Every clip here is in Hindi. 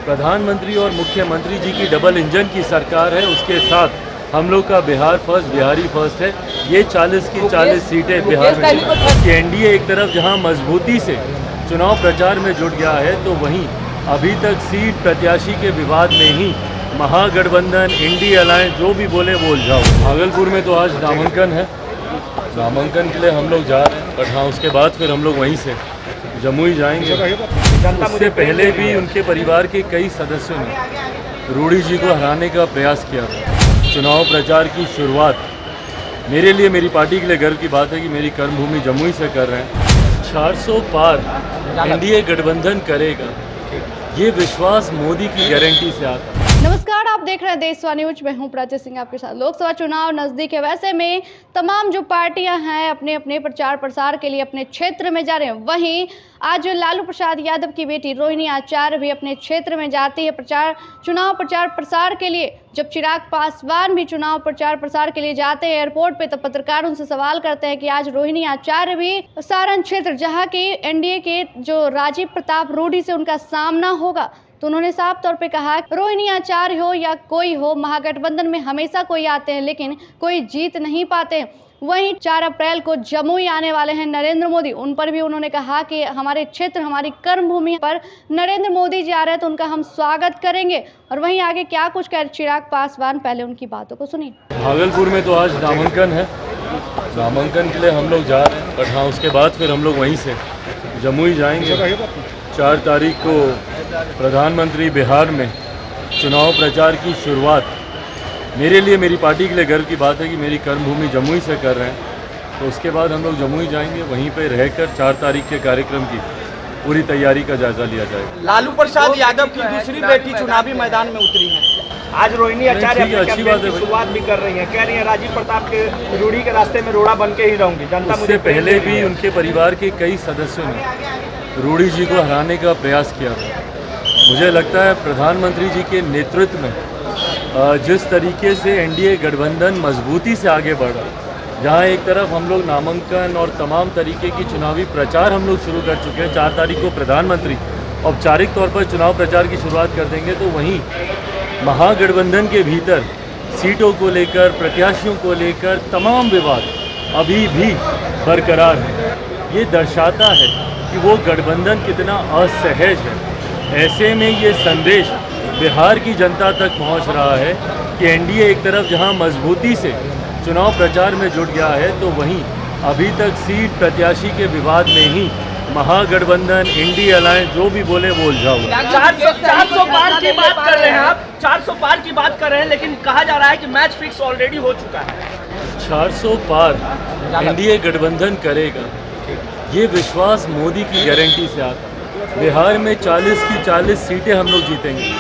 प्रधानमंत्री और मुख्यमंत्री जी की डबल इंजन की सरकार है, उसके साथ हम लोग का बिहार फर्स्ट, बिहारी फर्स्ट है। ये 40 की 40 सीटें बिहार में कि एनडीए एक तरफ जहां मजबूती से चुनाव प्रचार में जुट गया है, तो वहीं अभी तक सीट प्रत्याशी के विवाद में ही महागठबंधन, इंडी अलायंस जो भी बोले वो उलझाओ। भागलपुर में तो आज नामांकन है, नामांकन के लिए हम लोग जा रहे हैं, बट हाँ उसके बाद फिर हम लोग वहीं से जमुई जाएंगे। उससे पहले भी उनके परिवार के कई सदस्यों ने रूडी जी को हराने का प्रयास किया। चुनाव प्रचार की शुरुआत मेरे लिए, मेरी पार्टी के लिए गर्व की बात है कि मेरी कर्मभूमि जमुई से कर रहे हैं। 400 पार एनडीए गठबंधन करेगा, ये विश्वास मोदी की गारंटी से आता है। नमस्कार, आप देख रहे हैं देशवा न्यूज। मैं हूं प्राची सिंह आपके साथ। लोकसभा चुनाव नजदीक है, वैसे में तमाम जो पार्टियां हैं अपने अपने प्रचार प्रसार के लिए अपने क्षेत्र में जा रहे हैं। वहीं आज लालू प्रसाद यादव की बेटी रोहिणी आचार्य भी अपने क्षेत्र में जाती है चुनाव प्रचार प्रसार के लिए। जब चिराग पासवान भी चुनाव प्रचार प्रसार के लिए जाते हैं एयरपोर्ट पे, तब पत्रकार उनसे सवाल करते हैं कि आज रोहिणी आचार्य भी सारण क्षेत्र, जहाँ की एनडीए के जो राजीव प्रताप रूडी से उनका सामना होगा, तो उन्होंने साफ तौर पे कहा रोहिणी आचार्य हो या कोई हो, महागठबंधन में हमेशा कोई आते हैं लेकिन कोई जीत नहीं पाते। वहीं 4 अप्रैल को जमुई आने वाले हैं नरेंद्र मोदी, उन पर भी उन्होंने कहा कि हमारे क्षेत्र, हमारी कर्मभूमि पर नरेंद्र मोदी जी आ रहे हैं तो उनका हम स्वागत करेंगे। और वहीं आगे क्या कुछ कह चिराग पासवान, पहले उनकी बातों को सुनिए। भागलपुर में तो आज नामांकन है, नामांकन के लिए हम लोग जा रहे हैं, बट हाँ उसके बाद फिर हम लोग वहीं से जमुई जाएंगे। 4 तारीख को प्रधानमंत्री बिहार में चुनाव प्रचार की शुरुआत मेरे लिए, मेरी पार्टी के लिए गर्व की बात है कि मेरी कर्मभूमि जमुई से कर रहे हैं। तो उसके बाद हम लोग जमुई जाएंगे, वहीं पे रहकर 4 तारीख के कार्यक्रम की पूरी तैयारी का जायजा लिया जाएगा। लालू प्रसाद यादव की दूसरी बेटी चुनावी मैदान में उतरी है। आज रोहिणी आचार्य अच्छी बात है, शुरुआत भी कर रही है, कह रही है राजीव प्रताप के रूढ़ी के रास्ते में रोड़ा बन के ही रहूंगी। जनता उससे पहले भी उनके परिवार के कई सदस्यों ने रूडी जी को हराने का प्रयास किया। मुझे लगता है प्रधानमंत्री जी के नेतृत्व में जिस तरीके से एनडीए गठबंधन मजबूती से आगे बढ़ा, जहां एक तरफ हम लोग नामांकन और तमाम तरीके की चुनावी प्रचार हम लोग शुरू कर चुके हैं, 4 तारीख को प्रधानमंत्री औपचारिक तौर पर चुनाव प्रचार की शुरुआत कर देंगे, तो वहीं महागठबंधन के भीतर सीटों को लेकर, प्रत्याशियों को लेकर तमाम विवाद अभी भी बरकरार है। ये दर्शाता है कि वो गठबंधन कितना असहज है। ऐसे में ये संदेश बिहार की जनता तक पहुंच रहा है कि एनडीए एक तरफ जहां मजबूती से चुनाव प्रचार में जुट गया है, तो वहीं अभी तक सीट प्रत्याशी के विवाद में ही महागठबंधन, इंडी अलायंस जो भी बोले वो उलझाओ। 400 पार की बात कर रहे हैं आप, 400 पार की बात कर रहे हैं, लेकिन कहा जा रहा है कि मैच फिक्स ऑलरेडी हो चुका है। 400 पार एनडीए गठबंधन करेगा, ये विश्वास मोदी की गारंटी से आता है। बिहार में 40 की 40 सीटें हम लोग जीतेंगे।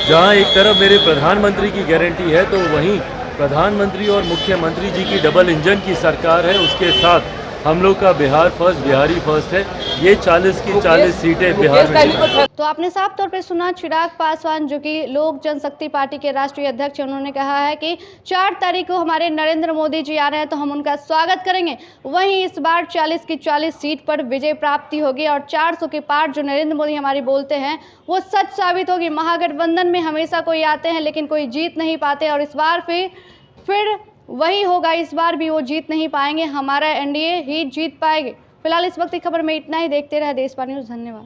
जहां एक तरफ मेरे प्रधानमंत्री की गारंटी है, तो वहीं प्रधानमंत्री और मुख्यमंत्री जी की डबल इंजन की सरकार है, उसके साथ हम लोग का बिहार फर्स्ट, बिहारी फर्स्ट है। ये 40 की 40 सीटें बिहार में। तो आपने साफ तौर पे सुना चिराग पासवान, जो कि लोक जनशक्ति पार्टी के राष्ट्रीय अध्यक्ष, उन्होंने कहा है कि 4 तारीख को हमारे नरेंद्र मोदी जी आ रहे हैं तो हम उनका स्वागत करेंगे। वहीं इस बार 40 की 40 सीट पर विजय प्राप्ति होगी और 400 के पार जो नरेंद्र मोदी हमारी बोलते हैं वो सच साबित होगी। महागठबंधन में हमेशा कोई आते हैं लेकिन कोई जीत नहीं पाते, और इस बार फिर वही होगा। इस बार भी वो जीत नहीं पाएंगे, हमारा एनडीए ही जीत पाएंगे। फिलहाल इस वक्त की खबर में इतना ही। देखते रहे देशवा न्यूज़। धन्यवाद।